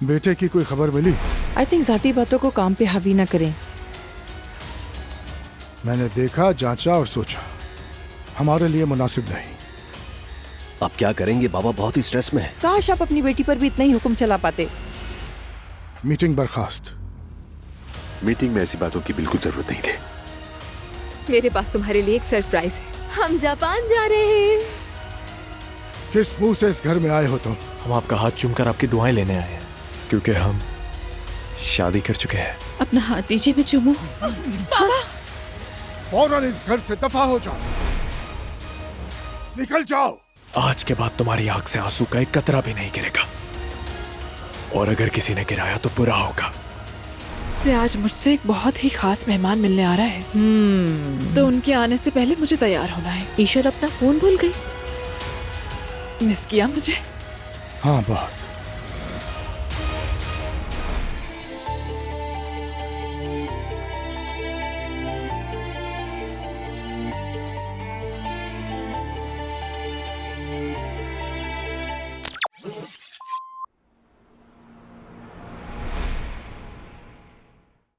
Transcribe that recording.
बेटे की कोई खबर मिली? आई थिंक जाती बातों को काम पे हावी ना करें। मैंने देखा, जांचा और सोचा, हमारे लिए मुनासिब नहीं। अब क्या करेंगे, बाबा बहुत ही स्ट्रेस में है। काश आप अपनी बेटी पर भी इतना ही हुक्म चला पाते। मीटिंग बर्खास्त। मीटिंग में ऐसी बातों की बिल्कुल जरूरत नहीं थी। मेरे पास तुम्हारे लिए एक सरप्राइज है। हम जापान जा रहे हैं। किस मुंह से इस घर में आए हो तुम? हम आपका हाथ चूमकर आपकी दुआएं लेने आए हैं, क्योंकि हम शादी कर चुके हैं। अपना हाथ दीजिए, मैं चूमूं। फौरन इस घर से दफा हो जाओ, निकल जाओ। आज के बाद तुम्हारी आंख से आंसू का एक कतरा भी नहीं गिरेगा, और अगर किसी ने गिराया तो बुरा होगा। आज मुझसे एक बहुत ही खास मेहमान मिलने आ रहा है, तो उनके आने से पहले मुझे तैयार होना है। ईश्वर अपना फोन भूल गई। मिस किया मुझे? हाँ, बहुत।